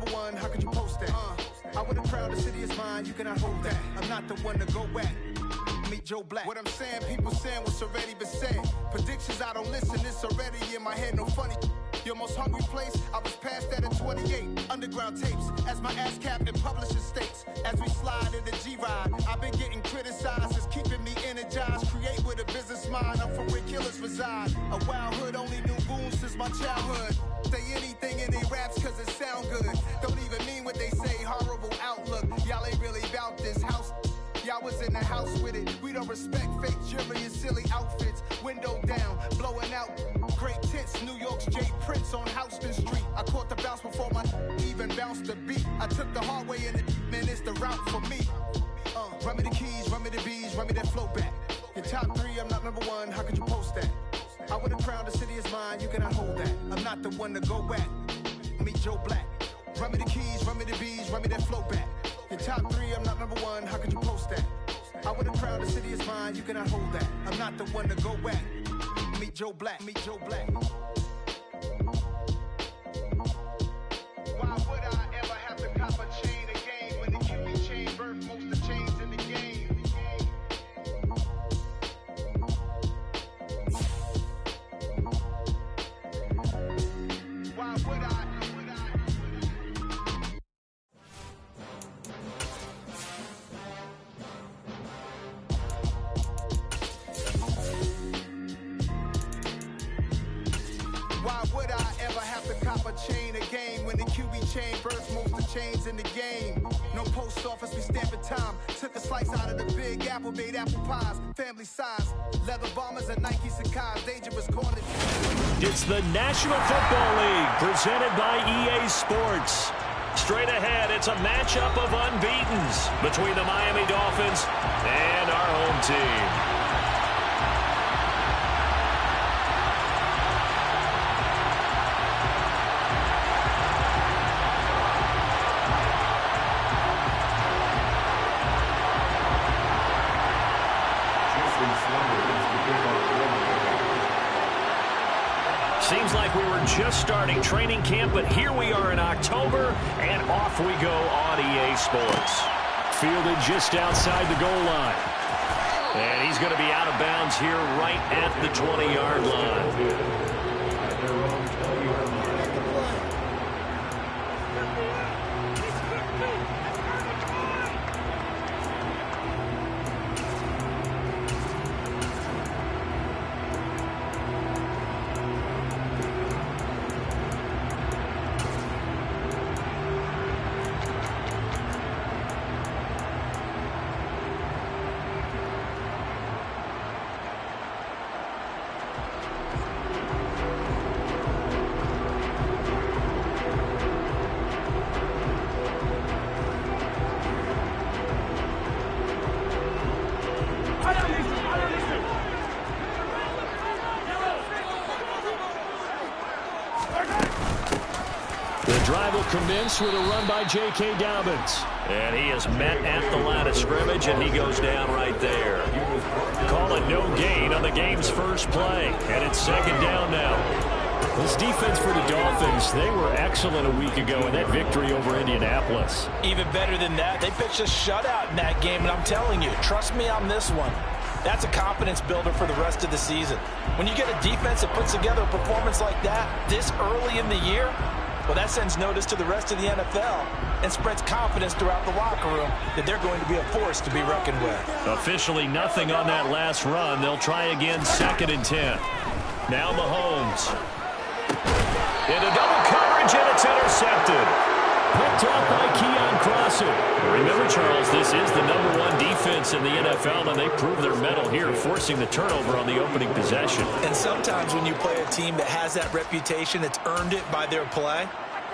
number one, how could you post that? I would have crowned the city is mine, you cannot hold that. I'm not the one to go at. Meet Joe Black. What I'm saying, people saying what's already been said. Predictions, I don't listen, it's already in my head, no funny. Your most hungry place, I was past that at 28. Underground tapes, as my ass cap in publishing states. As we slide in the G-Ride, I've been getting criticized, it's keeping me energized. Create with a business mind, I'm from where killers reside. A wild hood, only knew goons since my childhood. Say anything in they raps cause it sound good. Don't even mean what they say, horrible outlook. Y'all ain't really about this house. Y'all was in the house with it. We don't respect fake jewelry and silly outfits. Window down, blowing out great tits. New York's J. Prince on Houston Street. I caught the bounce before my even bounced the beat. I took the hard way in it, man, it's the route for me. Run me the keys, run me the bees, run me that flow back. Your top three, I'm not number one, how could you post that? I would have crowned the city is mine, you cannot hold that. I'm not the one to go at. Meet Joe Black. Run me the keys, run me the bees, run me that flow back. Your top three, I'm not number one, how could you post that? I would have crowned the city is mine, you cannot hold that. I'm not the one to go at. Meet Joe Black, meet Joe Black. Why would I ever have to cop a chain again when the QB chain birthed most of the chains in the game? Why would I? Why would I ever have to cop a chain again when the QB chain births most of the chains in the game? No post office, we stamping time. Took a slice out of the big apple, made apple pies. Family size, leather bombers and Nike Sacai's. Dangerous corner. It's the National Football League presented by EA Sports. Straight ahead, it's a matchup of unbeatens between the Miami Dolphins and our home team. Seems like we were just starting training camp, but here we are in October, and off we go on EA Sports. Fielded just outside the goal line. And he's going to be out of bounds here right at the 20-yard line. Drive will commence with a run by J.K. Dobbins. And he is met at the line of scrimmage, and he goes down right there. Call it no gain on the game's first play. And it's second down now. This defense for the Dolphins, they were excellent a week ago in that victory over Indianapolis. Even better than that, they pitched a shutout in that game, and I'm telling you, trust me on this one. That's a confidence builder for the rest of the season. When you get a defense that puts together a performance like that this early in the year, well, that sends notice to the rest of the NFL and spreads confidence throughout the locker room that they're going to be a force to be reckoned with. Officially nothing on that last run. They'll try again, 2nd and 10. Now Mahomes. Into double coverage, and it's intercepted. Picked up by Keon Crossett. Remember, Charles, this is the #1 defense in the NFL, and they prove their mettle here, forcing the turnover on the opening possession. And sometimes when you play a team that has that reputation, that's earned it by their play,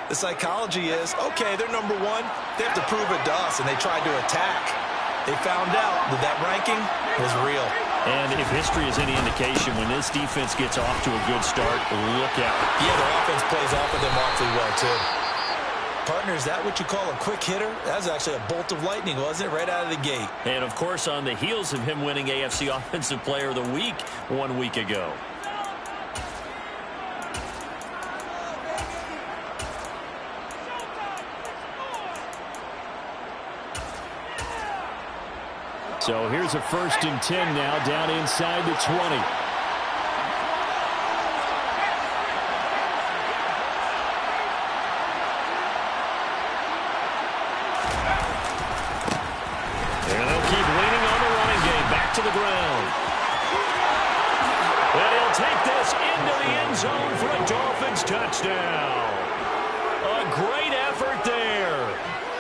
the psychology is, okay, they're #1. They have to prove it to us, and they tried to attack. They found out that that ranking was real. And if history is any indication, when this defense gets off to a good start, look out. Yeah, their offense plays off of them awfully well, too. Partner, is that what you call a quick hitter? That was actually a bolt of lightning, wasn't it? Right out of the gate. And, of course, on the heels of him winning AFC Offensive Player of the Week 1 week ago. So here's a 1st and 10 now, down inside the 20. To the ground. And he'll take this into the end zone for a Dolphins touchdown. A great effort there.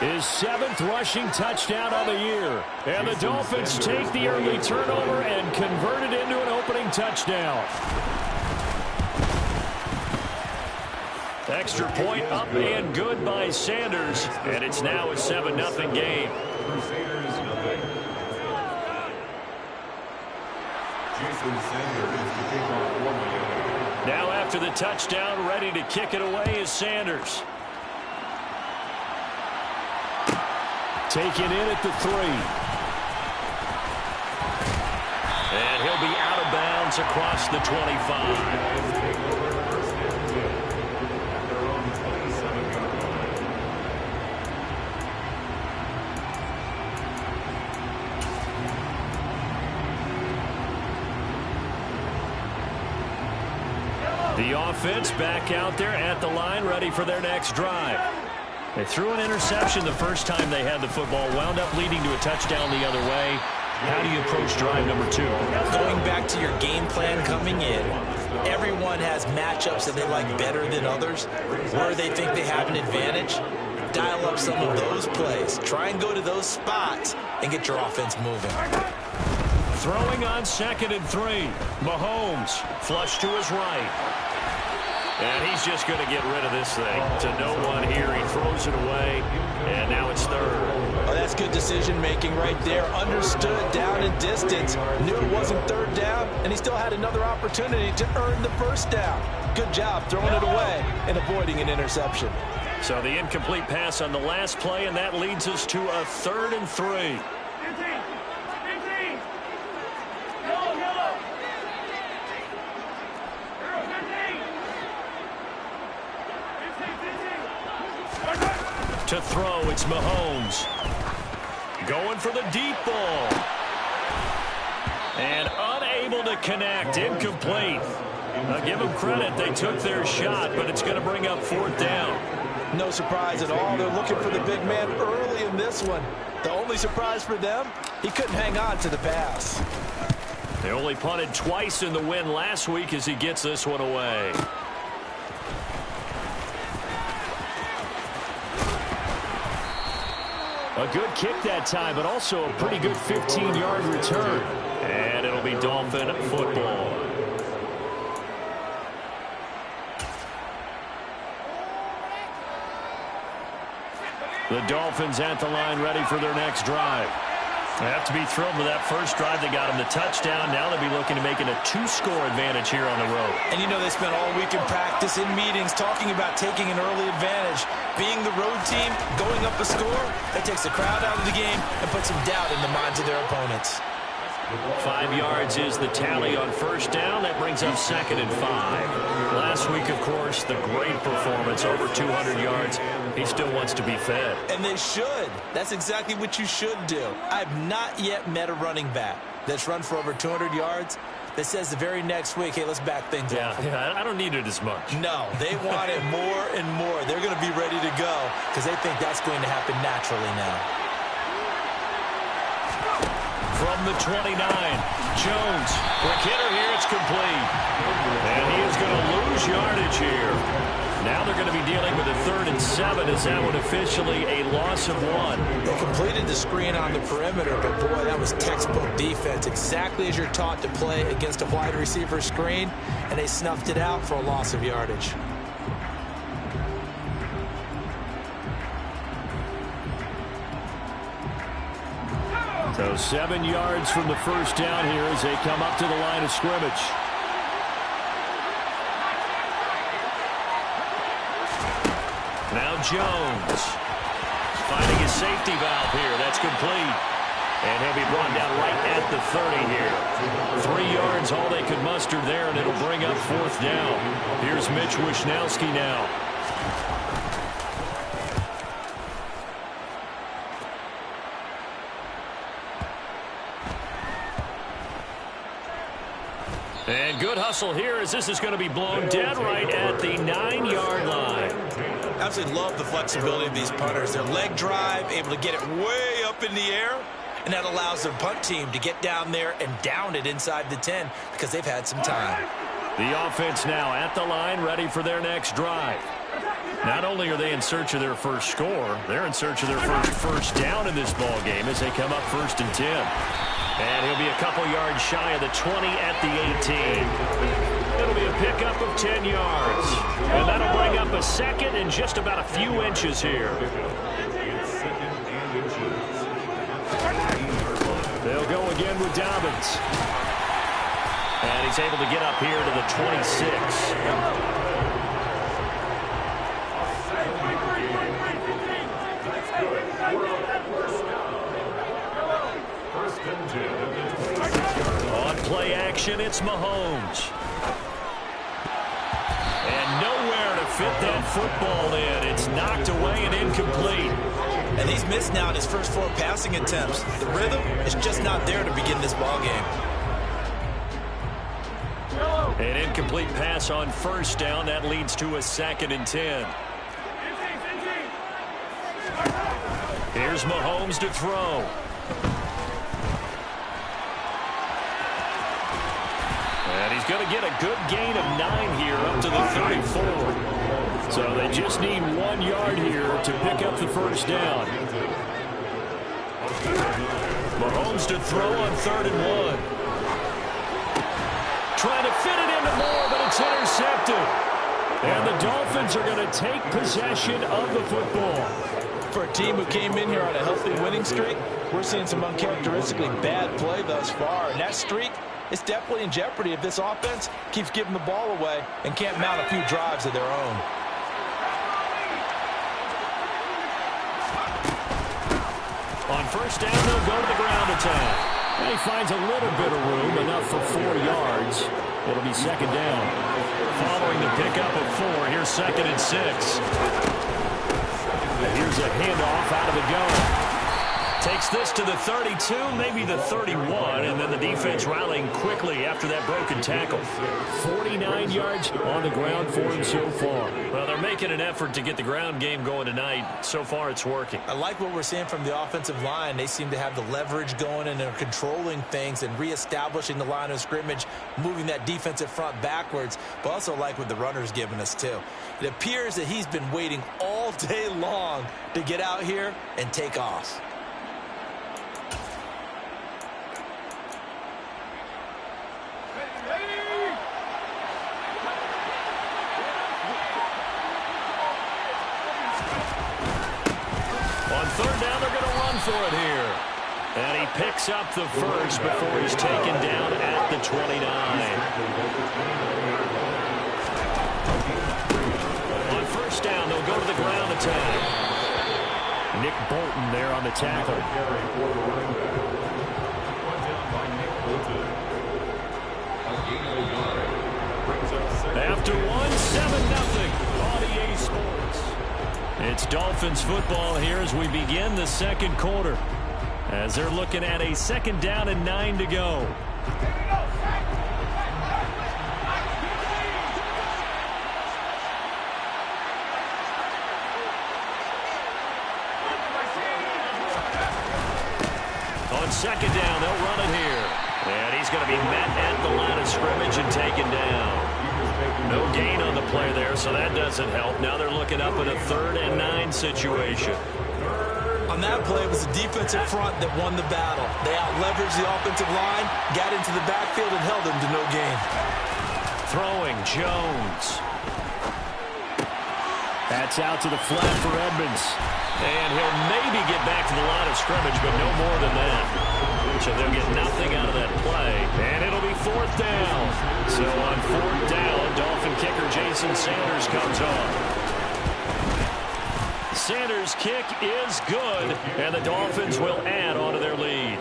His 7th rushing touchdown of the year. And the Dolphins take the early turnover and convert it into an opening touchdown. Extra point up and good by Sanders. And it's now a 7-0 game. Now after the touchdown, ready to kick it away is Sanders. Taken in at the 3. And he'll be out of bounds across the 25. The offense back out there at the line, ready for their next drive. They threw an interception the first time they had the football, wound up leading to a touchdown the other way. How do you approach drive number 2? Going back to your game plan coming in, everyone has matchups that they like better than others, where they think they have an advantage. Dial up some of those plays. Try and go to those spots and get your offense moving. Throwing on 2nd and 3. Mahomes, flush to his right. And he's just going to get rid of this thing to no one here. He throws it away, and now it's 3rd. Oh, that's good decision-making right there. Understood down and distance. Knew it wasn't 3rd down, and he still had another opportunity to earn the 1st down. Good job throwing it away and avoiding an interception. So the incomplete pass on the last play, and that leads us to a 3rd and 3. To throw, it's Mahomes. Going for the deep ball. And unable to connect. Incomplete. Now give them credit. They took their shot, but it's going to bring up 4th down. No surprise at all. They're looking for the big man early in this one. The only surprise for them, he couldn't hang on to the pass. They only punted twice in the win last week as he gets this one away. A good kick that time, but also a pretty good 15-yard return. And it'll be Dolphin football. The Dolphins at the line, ready for their next drive. They have to be thrilled with that first drive. They got him the touchdown. Now they'll be looking to make it a 2-score advantage here on the road. And you know they spent all week in practice, in meetings, talking about taking an early advantage. Being the road team, going up a score, that takes the crowd out of the game and puts some doubt in the minds of their opponents. 5 yards is the tally on 1st down. That brings up 2nd and 5. Last week, of course, the great performance, over 200 yards. He still wants to be fed. And they should. That's exactly what you should do. I've not yet met a running back that's run for over 200 yards that says the very next week, hey, let's back things up. Yeah, I don't need it as much. No, they want it more and more. They're going to be ready to go because they think that's going to happen naturally now. From the 29, Jones. Quick hitter here, it's complete. And he is going to lose yardage here. Now they're going to be dealing with a 3rd and 7 as that one officially a loss of 1. They completed the screen on the perimeter, but boy, that was textbook defense. Exactly as you're taught to play against a wide receiver screen, and they snuffed it out for a loss of yardage. So 7 yards from the 1st down here as they come up to the line of scrimmage. Now Jones finding his safety valve here. That's complete. And he'll be brought down right at the 30 here. 3 yards, all they could muster there, and it'll bring up 4th down. Here's Mitch Wishnowski now. And good hustle here as this is going to be blown dead right at the 9-yard line. Absolutely love the flexibility of these punters. Their leg drive, able to get it way up in the air, and that allows their punt team to get down there and down it inside the 10 because they've had some time. The offense now at the line, ready for their next drive. Not only are they in search of their first score, they're in search of their first down in this ball game as they come up 1st and 10. And he'll be a couple yards shy of the 20 at the 18. It'll be a pickup of 10 yards. And that'll bring up a second and just about a few inches here. They'll go again with Dobbins. And he's able to get up here to the 26. On play action, it's Mahomes. And nowhere to fit that football in. It's knocked away and incomplete. And he's missed now in his first 4 passing attempts. The rhythm is just not there to begin this ball game. An incomplete pass on 1st down. That leads to a 2nd and 10. Here's Mahomes to throw. And he's going to get a good gain of 9 here up to the 34. So they just need 1 yard here to pick up the 1st down. Mahomes to throw on 3rd and 1. Trying to fit it into Moore, but it's intercepted. And the Dolphins are going to take possession of the football. For a team who came in here on a healthy winning streak, we're seeing some uncharacteristically bad play thus far. And that streak is definitely in jeopardy if this offense keeps giving the ball away and can't mount a few drives of their own. On 1st down, they'll go to the ground attack. And he finds a little bit of room, enough for 4 yards. It'll be 2nd down. Following the pickup of 4, here's 2nd and 6. Here's a handoff out of the gun. Takes this to the 32, maybe the 31, and then the defense rallying quickly after that broken tackle. 49 yards on the ground for him so far. Well, they're making an effort to get the ground game going tonight. So far, it's working. I like what we're seeing from the offensive line. They seem to have the leverage going, and they're controlling things and reestablishing the line of scrimmage, moving that defensive front backwards, but also like what the runner's giving us, too. It appears that he's been waiting all day long to get out here and take off. On 3rd down, they're going to run for it here. And he picks up the 1st before he's taken down at the 29. On 1st down, they'll go to the ground attack. Nick Bolton there on the tackle. After 7-0 on EA Sports. It's Dolphins football here as we begin the 2nd quarter. As they're looking at a 2nd down and 9 to go. On 2nd down, they'll run it here. And he's going to be met at the line of scrimmage and taken down. No gain on the play there, so that doesn't help. Now they're looking up at a 3rd and 9 situation. On that play, it was the defensive front that won the battle. They out-leveraged the offensive line, got into the backfield, and held them to no gain. Throwing, Jones. That's out to the flat for Edmonds. And he'll maybe get back to the line of scrimmage, but no more than that. So they'll get nothing out of that play. And it'll be 4th down. So on 4th down, Dolphin kicker Jason Sanders comes on. Sanders' kick is good, and the Dolphins will add on to their lead.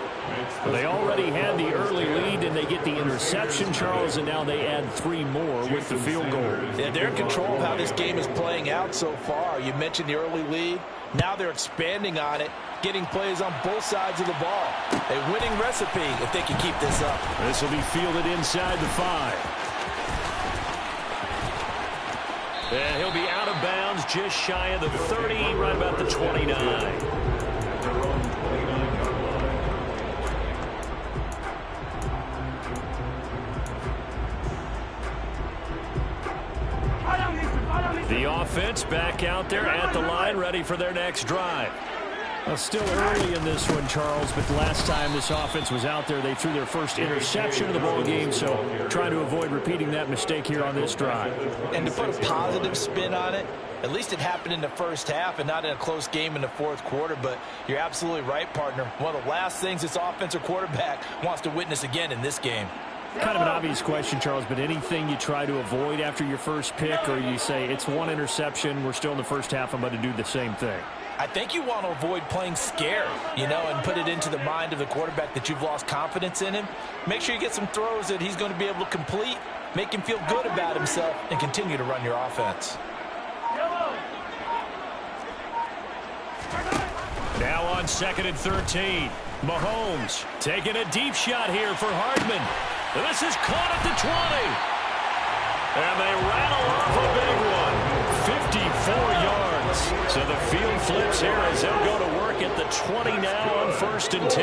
They already had the early lead, and they get the interception, Charles, and now they add 3 more with the field goal. Yeah, they're in control of how this game is playing out so far. You mentioned the early lead. Now they're expanding on it, getting plays on both sides of the ball. A winning recipe if they can keep this up. This will be fielded inside the 5. And he'll be out of bounds just shy of the 30, right about the 29. The offense back out there at the line, ready for their next drive. Well, still early in this one, Charles, but the last time this offense was out there, they threw their first interception of the ball game, so trying to avoid repeating that mistake here on this drive. And to put a positive spin on it, at least it happened in the first half and not in a close game in the fourth quarter, but you're absolutely right, partner. One of the last things this offensive quarterback wants to witness again in this game. Kind of an obvious question, Charles, but anything you try to avoid after your first pick, or you say it's one interception, we're still in the first half, I'm about to do the same thing? I think you want to avoid playing scared, and put it into the mind of the quarterback that you've lost confidence in him. Make sure you get some throws that he's going to be able to complete, make him feel good about himself, and continue to run your offense. Now on 2nd and 13, Mahomes taking a deep shot here for Hardman. This is caught at the 20. And they rattle off a big one. 54 yards. So the field flips here as they'll go to work at the 20 now on 1st and 10.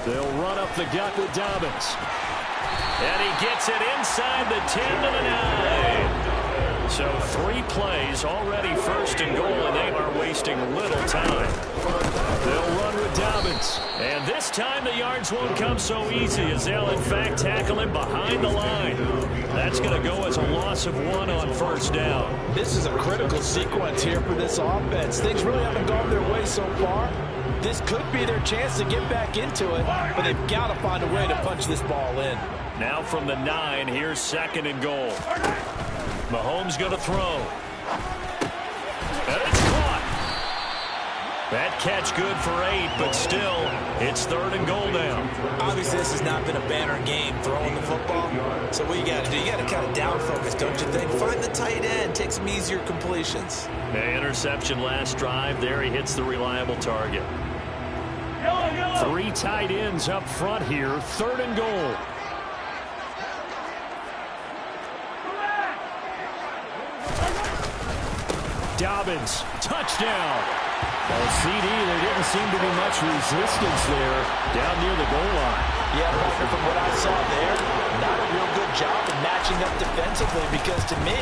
They'll run up the gut with Dobbins. And he gets it inside the 10 to the 9. So 3 plays already 1st and goal, and they are wasting little time. They'll run with Dobbins. And this time the yards won't come so easy as they'll, in fact, tackle him behind the line. That's going to go as a loss of 1 on 1st down. This is a critical sequence here for this offense. Things really haven't gone their way so far. This could be their chance to get back into it, but they've got to find a way to punch this ball in. Now from the 9, here's 2nd and goal. Mahomes going to throw. And it's caught. That catch good for 8, but still, it's 3rd and goal now. Obviously, this has not been a banner game throwing the football. So what you got to do, you got to kind of down focus, don't you think? Find the tight end, take some easier completions. The interception last drive. There he hits the reliable target. 3 tight ends up front here. 3rd and goal. Dobbins, touchdown. Well, CD, there didn't seem to be much resistance there down near the goal line. Yeah, Parker, from what I saw there, not a real good job of matching up defensively because to me,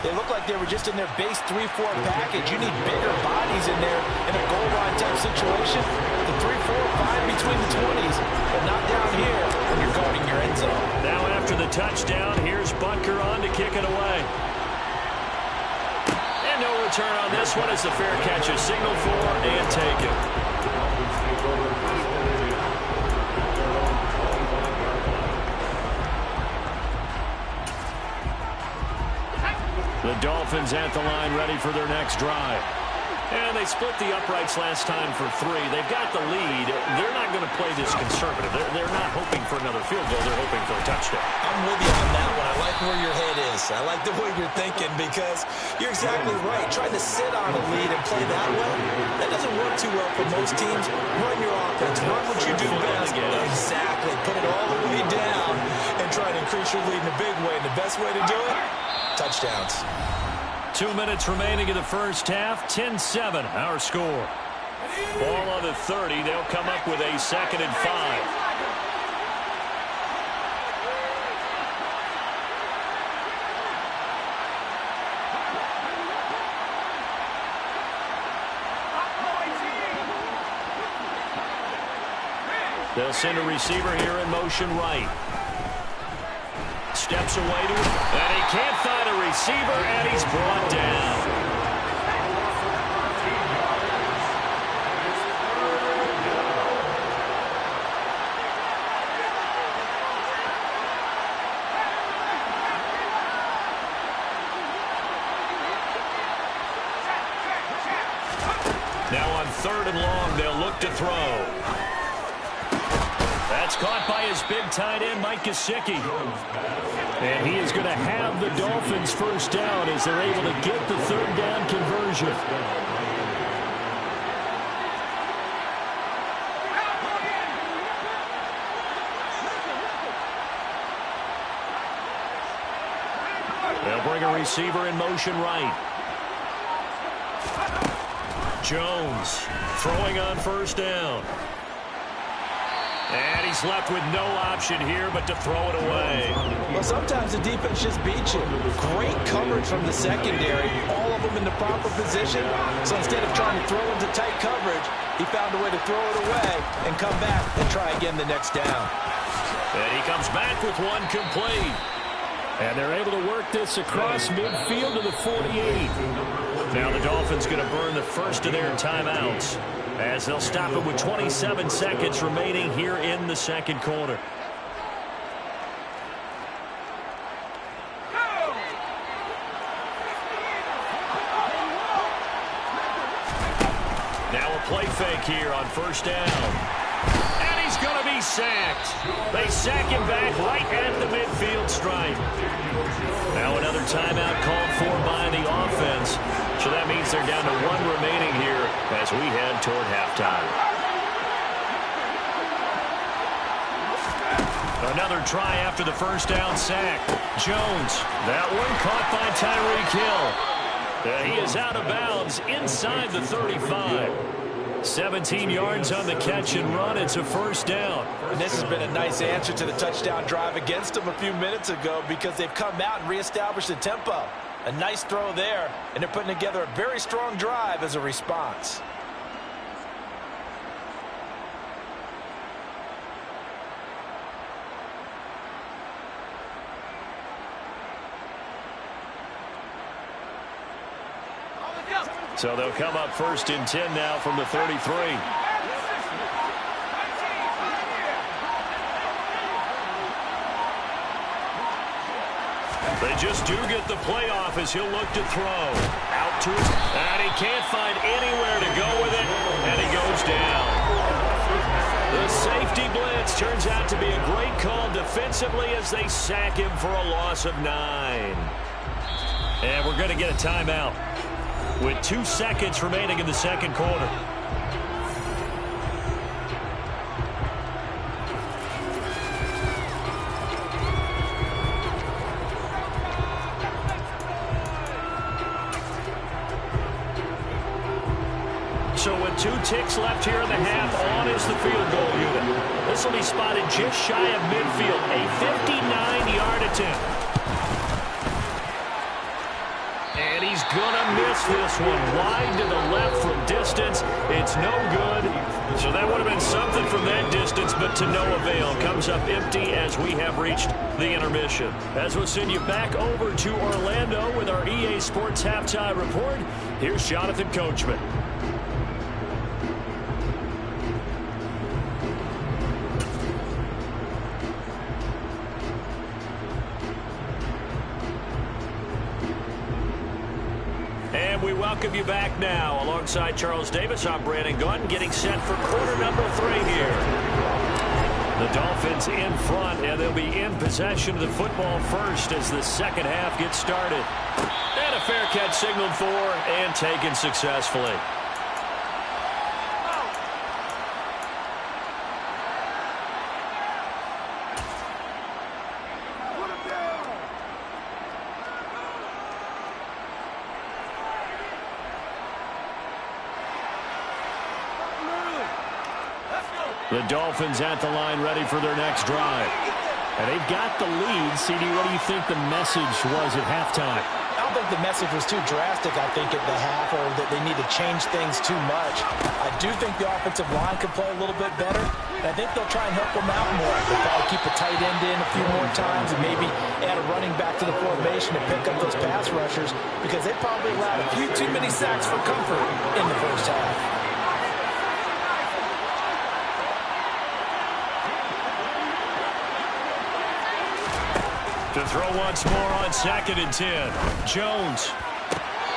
they look like they were just in their base 3-4 package. You need bigger bodies in there in a goal line type situation. The 3-4, 5 between the 20s, but not down here when you're guarding your end zone. Now after the touchdown, here's Butker on to kick it away. And no return on this one as the fair catch is signaled for and taken. The Dolphins at the line ready for their next drive. And they split the uprights last time for 3. They've got the lead. They're not going to play this conservative. They're not hoping for another field goal. They're hoping for a touchdown. I'm with you on that one. I like where your head is. I like the way you're thinking because you're exactly right. Trying to sit on a lead and play that way, that doesn't work too well for most teams. Run your offense. Run what you do best. Exactly. Put it all the way down and try to increase your lead in a big way. And the best way to do it, touchdowns. 2 minutes remaining in the first half. 10-7 our score. Ball on the 30. They'll come up with a 2nd and 5. They'll send a receiver here in motion right. Steps away to it, and he can't find a receiver, and he's brought down. Now on 3rd and long, they'll look to throw. That's caught by his big tight end, Mike Gesicki. And he is going to have the Dolphins first down as they're able to get the 3rd down conversion. They'll bring a receiver in motion right. Jones throwing on 1st down. And he's left with no option here but to throw it away. Well, sometimes the defense just beats you. Great coverage from the secondary, all of them in the proper position. So instead of trying to throw into tight coverage, he found a way to throw it away and come back and try again the next down. And he comes back with one complete. And they're able to work this across midfield to the 48. Now the Dolphins going to burn the first of their timeouts as they'll stop it with 27 seconds remaining here in the 2nd quarter. Now a play fake here on 1st down. And he's going to be sacked. They sack him back right at the midfield stripe. Now another timeout called for by the offense. So that means they're down to 1 remaining here as we head toward halftime. Another try after the 1st down sack. Jones, that one caught by Tyreek Hill. He is out of bounds inside the 35. 17 yards on the catch and run. It's a 1st down. And this has been a nice answer to the touchdown drive against them a few minutes ago because they've come out and reestablished the tempo. A nice throw there, and they're putting together a very strong drive as a response. So they'll come up 1st and 10 now from the 33. They just do get the playoff as he'll look to throw. Out to his, and he can't find anywhere to go with it, and he goes down. The safety blitz turns out to be a great call defensively as they sack him for a loss of 9. And we're going to get a timeout with 2 seconds remaining in the 2nd quarter. So with 2 ticks left here in the half, on is the field goal unit. This will be spotted just shy of midfield, a 59-yard attempt. And he's going to miss this one wide to the left from distance. It's no good. So that would have been something from that distance, but to no avail. Comes up empty as we have reached the intermission. As we'll send you back over to Orlando with our EA Sports Halftime Report, here's Jonathan Coachman. We welcome you back now. Alongside Charles Davis, I'm Brandon Gunn, getting set for quarter number 3 here. The Dolphins in front, and they'll be in possession of the football first as the 2nd half gets started. And a fair catch signaled for and taken successfully. The Dolphins at the line ready for their next drive. And they've got the lead. CD, what do you think the message was at halftime? I don't think the message was too drastic, I think, at the half, or that they need to change things too much. I do think the offensive line could play a little bit better, and I think they'll try and help them out more. They'll probably keep a tight end in a few more times and maybe add a running back to the formation to pick up those pass rushers because they probably allowed a few too many sacks for comfort in the first half. To throw once more on 2nd and 10. Jones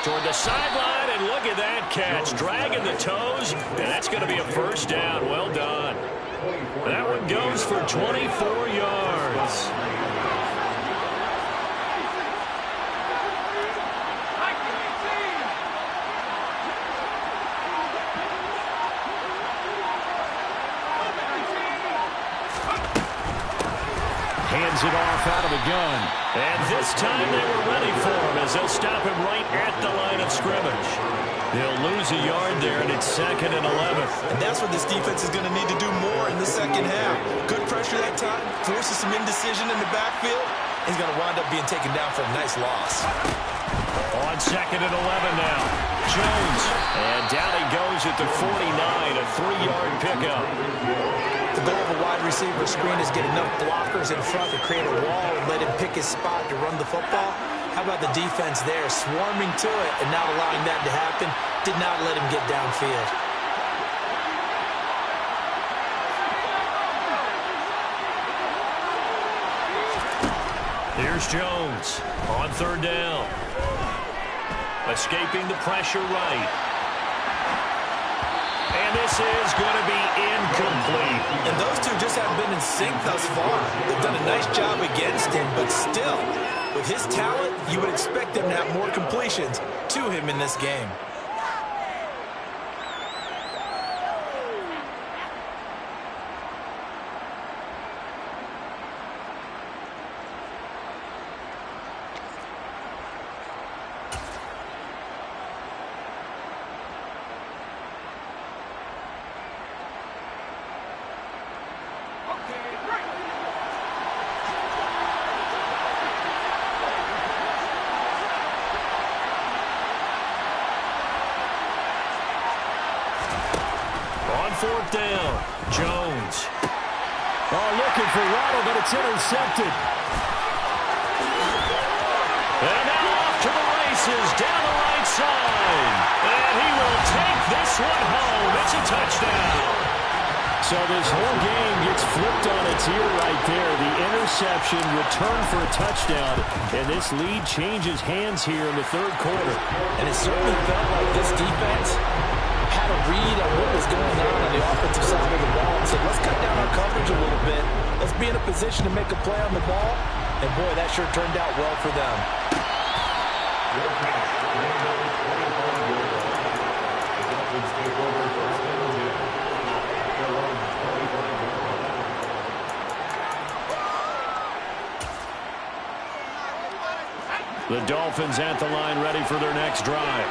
toward the sideline, and look at that catch. Dragging the toes, and that's going to be a first down. Well done. That one goes for 24 yards. Hands it off out of the gun. And this time they were ready for him as they'll stop him right at the line of scrimmage. They'll lose a yard there, and it's 2nd and 11. And that's what this defense is going to need to do more in the second half. Good pressure that time, forces some indecision in the backfield. He's going to wind up being taken down for a nice loss. On 2nd and 11 now. Jones. And down he goes at the 49, a 3-yard pickup. The goal of a wide receiver screen is get enough blockers in front to create a wall and let him pick his spot to run the football. How about the defense there, swarming to it and not allowing that to happen? Did not let him get downfield. Here's Jones on 3rd down. Escaping the pressure right. And this is going to be incomplete. And those two just haven't been in sync thus far. They've done a nice job against him, but still, with his talent, you would expect him to have more completions to him in this game. On 4th down, Jones. Oh, looking for Waddle, but it's intercepted. And now off to the races down the right side. And he will take this one home. It's a touchdown. So this whole game gets flipped on its ear right there. The interception, return for a touchdown, and this lead changes hands here in the 3rd quarter. And it certainly felt like this defense had a read on what was going on the offensive side of the ball and said, let's cut down our coverage a little bit. Let's be in a position to make a play on the ball. And, boy, that sure turned out well for them. The Dolphins at the line ready for their next drive.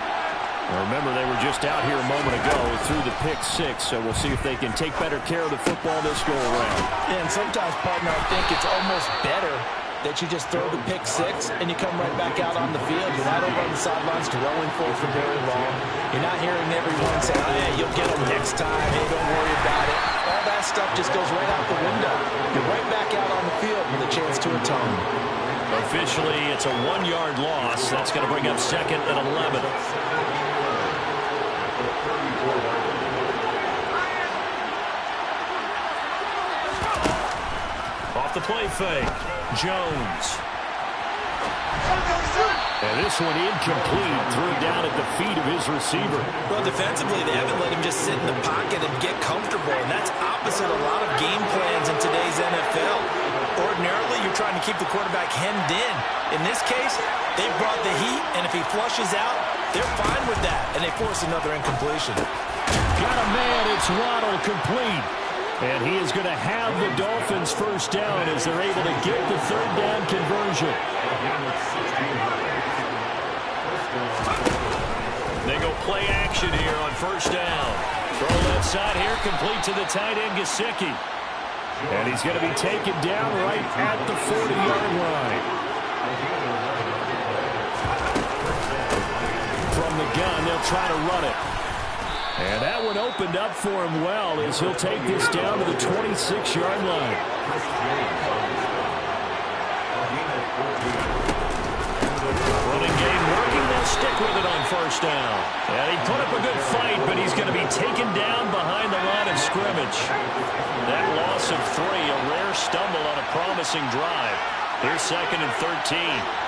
Remember, they were just out here a moment ago through the pick 6, so we'll see if they can take better care of the football this go-around. And sometimes, partner, I think it's almost better that you just throw the pick 6 and you come right back out on the field. You're not over on the sidelines dwelling for very long. You're not hearing everyone say, oh, yeah, you'll get them next time. Hey, don't worry about it. All that stuff just goes right out the window. You're right back out on the field with a chance to atone. Officially, it's a 1-yard loss. That's going to bring up 2nd and 11. Off the play fake, Jones. And this one incomplete, threw down at the feet of his receiver. Well, defensively, they haven't let him just sit in the pocket and get comfortable, and that's opposite a lot of game plans in today's NFL. Ordinarily, you're trying to keep the quarterback hemmed in. In this case, they brought the heat, and if he flushes out, they're fine with that, and they force another incompletion. Got a man, it's Waddle, complete. And he is going to have the Dolphins first down as they're able to get the 3rd down conversion. They go play action here on 1st down. Throw left side here, complete to the tight end, Gesicki. And he's going to be taken down right at the 40-yard line. From the gun, they'll try to run it. And that one opened up for him well as he'll take this down to the 26-yard line. Running game working. They'll stick with it on 1st down. And he put up a good fight, but he's going to be taken down behind the line of scrimmage. That loss of 3, a rare stumble on a promising drive. Here's 2nd and 13.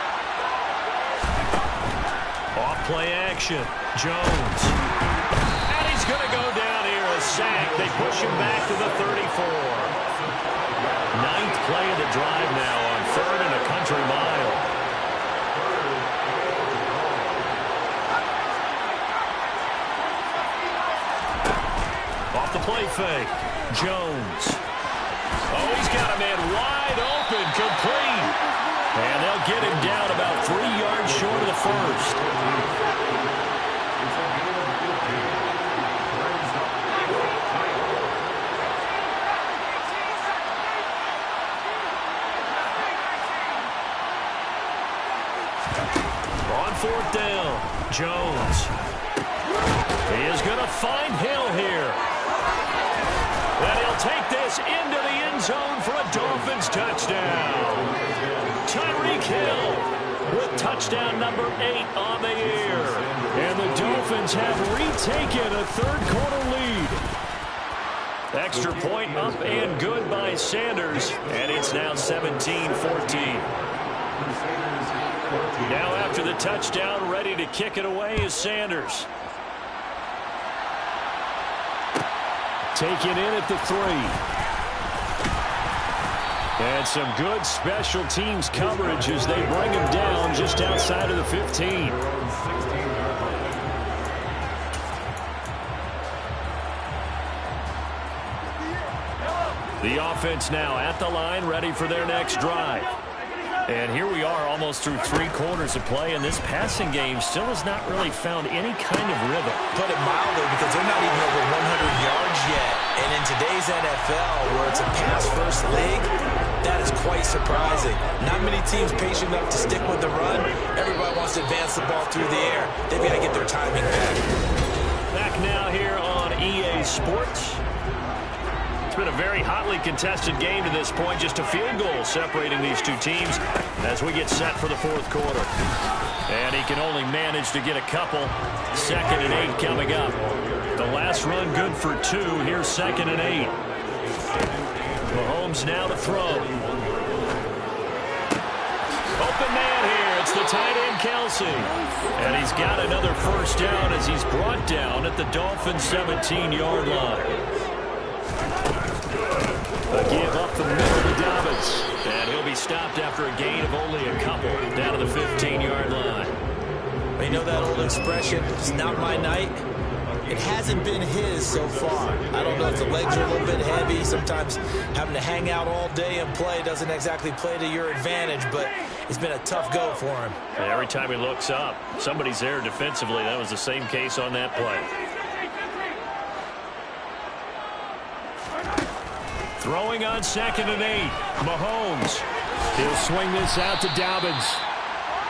Off play action. Jones. And he's going to go down here. A sack. They push him back to the 34. Ninth play of the drive now on 3rd and a country mile. Off the play fake. Jones. Oh, he's got a man wide open. Complete. And they'll get him down about 3 yards short of the first. On 4th down, Jones. He is going to find Hill here. And he'll take this into the end zone for a Dolphins touchdown. Tyreek Hill with touchdown number 8 on the year. And the Dolphins have retaken a third-quarter lead. Extra point up and good by Sanders. And it's now 17-14. Now after the touchdown, ready to kick it away is Sanders. Taken in at the 3. And some good special teams coverage as they bring him down just outside of the 15. The offense now at the line, ready for their next drive. And here we are almost through 3 quarters of play, and this passing game still has not really found any kind of rhythm. Put it mildly, because they're not even over 100 yards yet. And in today's NFL, where it's a pass-first league, that is quite surprising. Not many teams patient enough to stick with the run. Everybody wants to advance the ball through the air. They've got to get their timing back. Back now here on EA Sports. It's been a very hotly contested game to this point. Just a field goal separating these two teams as we get set for the 4th quarter. And he can only manage to get a couple. 2nd and 8 coming up. The last run good for 2. Here's 2nd and 8. Mahomes now to throw. Open man here. It's the tight end, Kelsey. And he's got another first down as he's brought down at the Dolphins' 17-yard line. A give up the middle to Dobbins. And he'll be stopped after a gain of only a couple down to the 15-yard line. You know that old expression, it's not my night? It hasn't been his so far. I don't know if the legs are a little bit heavy. Sometimes having to hang out all day and play doesn't exactly play to your advantage, but it's been a tough go for him. And every time he looks up, somebody's there defensively. That was the same case on that play. Throwing on 2nd and 8. Mahomes. He'll swing this out to Dobbins.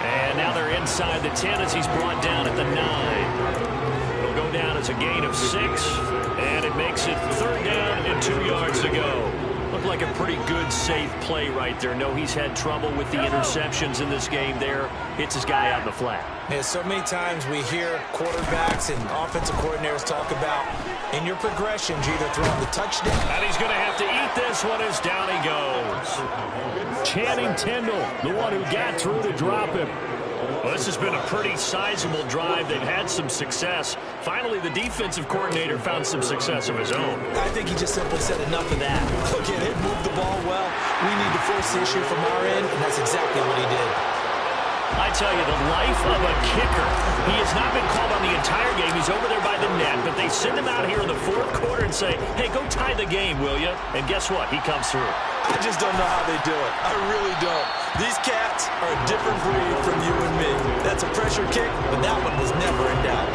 And now they're inside the 10 as he's brought down at the 9. It'll go down as a gain of 6. And it makes it 3rd down and 2 yards to go. Looked like a pretty good, safe play right there. No, he's had trouble with the interceptions in this game there. Hits his guy out in the flat. Yeah, so many times we hear quarterbacks and offensive coordinators talk about in your progressions, you're either throwing the touchdown. And he's going to have to eat this one as down he goes. Channing Tindall, the one who got through to drop him. Well, this has been a pretty sizable drive. They've had some success. Finally, the defensive coordinator found some success of his own. I think he just simply said enough of that. Look at him, move the ball well. We need to force the issue from our end, and that's exactly what he did. I tell you, the life of a kicker. He has not been called on the entire game. He's over there by the net, but they send him out here in the 4th quarter and say, hey, go tie the game, will you? And guess what? He comes through. I just don't know how they do it. I really don't. These cats are a different breed from you and me. That's a pressure kick, but that one was never in doubt.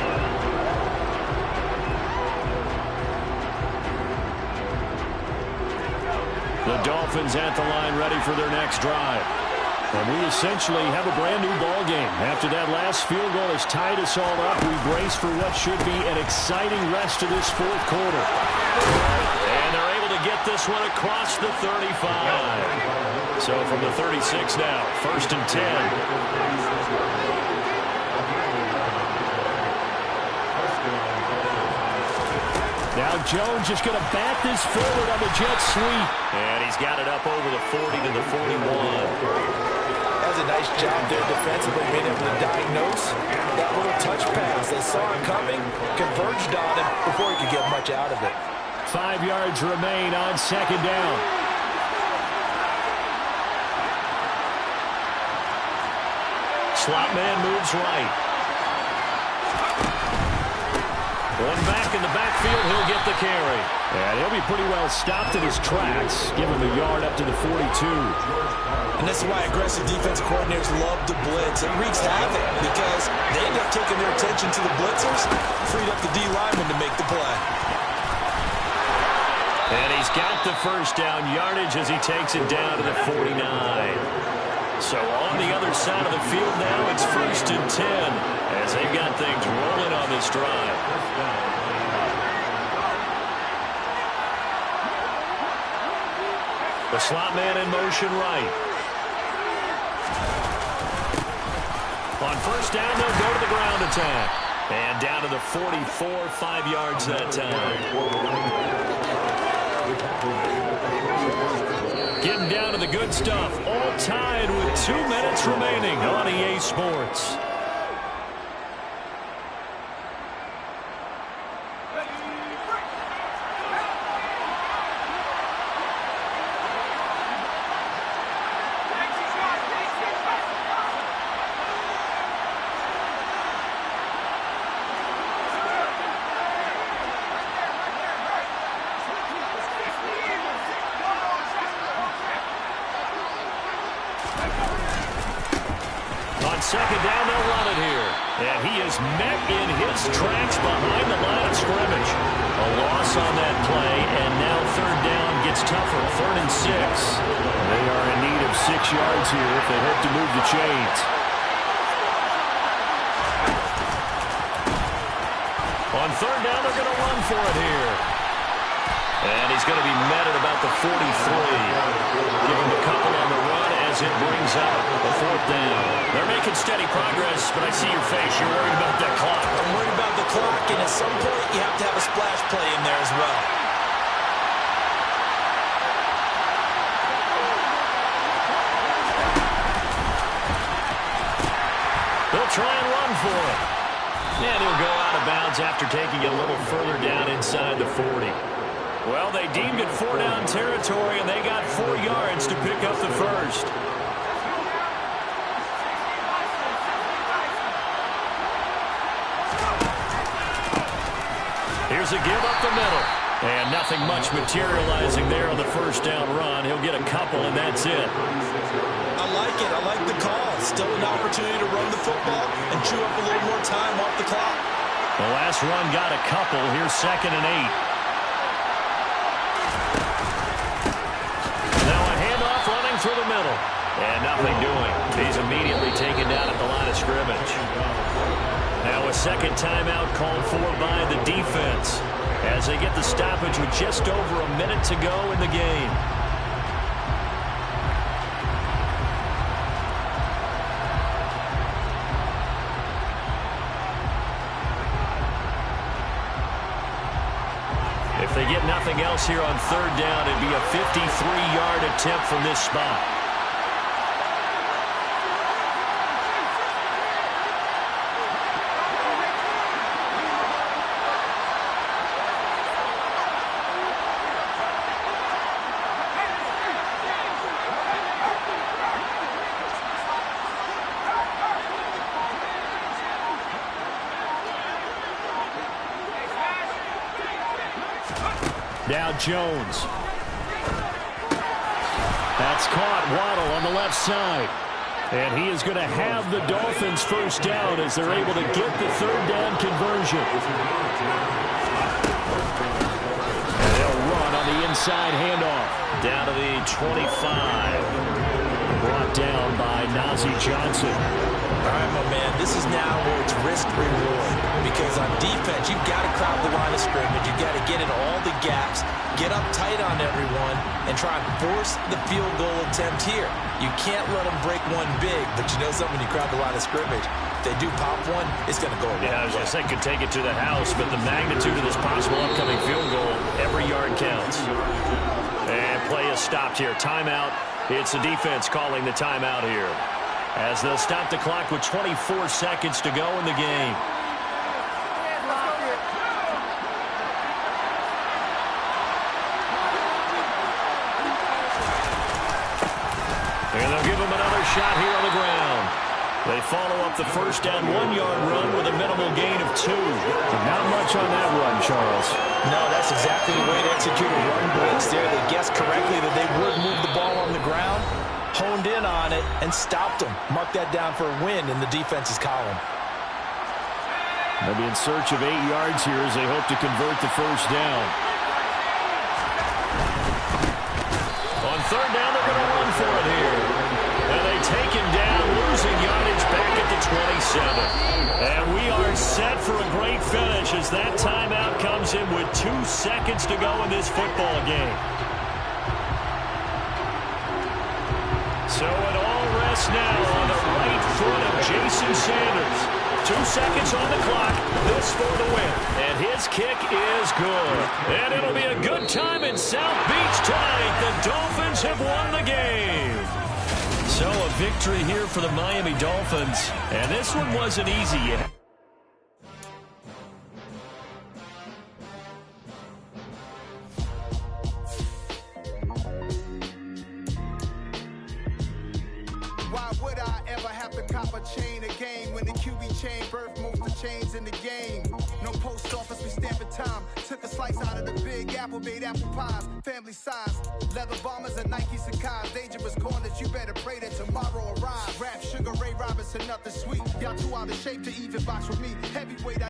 The Dolphins at the line ready for their next drive. And we essentially have a brand-new ball game. After that last field goal has tied us all up, we brace for what should be an exciting rest of this 4th quarter. And they're able to get this one across the 35. So from the 36 now, 1st and 10. Now Jones just going to bat this forward on the jet sweep. And he's got it up over the 40 to the 41. That was a nice job there defensively, being able to diagnose that little switch pass. They saw him coming, converged on him before he could get much out of it. 5 yards remain on second down. Slot man moves right. One back in the backfield, he'll get the carry. And he'll be pretty well stopped in his tracks. Give him a yard up to the 42. And this is why aggressive defense coordinators love to blitz. It wreaks havoc because they end up taking their attention to the blitzers, freed up the D lineman to make the play. And he's got the first down yardage as he takes it down to the 49. So on the other side of the field now, it's 1st and 10 as they've got things rolling on this drive. The slot man in motion right. On first down, they'll go to the ground attack. And down to the 44, 5 yards that time. Getting down to the good stuff. All tied with 2 minutes remaining on EA Sports. Second down, they'll run it here. And he is met in his tracks behind the line of scrimmage. A loss on that play, and now third down gets tougher. 3rd and 6. They are in need of 6 yards here if they hope to move the chains. On third down, they're going to run for it here. And he's going to be met at about the 43. Give him a couple on the run as it brings up the 4th down. They're making steady progress, but I see your face. You're worried about that clock. I'm worried about the clock, and at some point you have to have a splash play in there as well. They'll try and run for it. And he'll go out of bounds after taking it a little further down inside the 40. Well, they deemed it 4-down territory, and they got 4 yards to pick up the first. Here's a give up the middle. And nothing much materializing there on the first down run. He'll get a couple, and that's it. I like it. I like the call. Still an opportunity to run the football and chew up a little more time off the clock. The last run got a couple. Here's 2nd and 8. Through the middle. And nothing doing. He's immediately taken down at the line of scrimmage. Now a second timeout called for by the defense as they get the stoppage with just over a minute to go in the game. If they get nothing else here on third down, it'd be a 53-yard attempt from this spot. Now Jones. That's caught. Waddle on the left side. And he is going to have the Dolphins first down as they're able to get the third down conversion. And they'll run on the inside handoff. Down to the 25. Brought down by Nazi Johnson. All right, my man, this is now where it's risk-reward. Because on defense, you've got to crowd the line of scrimmage. You've got to get in all the gaps, get up tight on everyone, and try and force the field goal attempt here. You can't let them break one big, but you know something, when you crowd the line of scrimmage, if they do pop one, it's going to go away. Yeah, I was going to say could take it to the house, but the magnitude of this possible upcoming field goal, every yard counts. And play is stopped here. Timeout. It's the defense calling the timeout here, as they'll stop the clock with 24 seconds to go in the game. shot here on the ground. They follow up the first down 1-yard run with a minimal gain of 2. Not much on that run, Charles. No, that's exactly the way to execute a run blitz there. They guessed correctly that they would move the ball on the ground, honed in on it, and stopped them. Mark that down for a win in the defense's column. They'll be in search of 8 yards here as they hope to convert the first down. On third down, they're going to run for it here. And they take him down, losing yardage back at the 27. And we are set for a great finish as that timeout comes in with 2 seconds to go in this football game. So it all rests now on the right foot of Jason Sanders. 2 seconds on the clock. This for the win. And his kick is good. And it'll be a good time in South Beach tonight. The Dolphins have won the game. So a victory here for the Miami Dolphins. And this one wasn't easy yet. Why would I ever have to cop a chain again when the QB chain birthed most of chains in the game? No post office, we stamping time. Took a slice out of the big apple, made apple pies, family size. Leather bombers and Nike Sacai's. Dangerous corners, you better pray that tomorrow arrives. Rap, Sugar Ray Robinson, nothing sweet. Y'all too out of shape to even box with me. Heavyweight.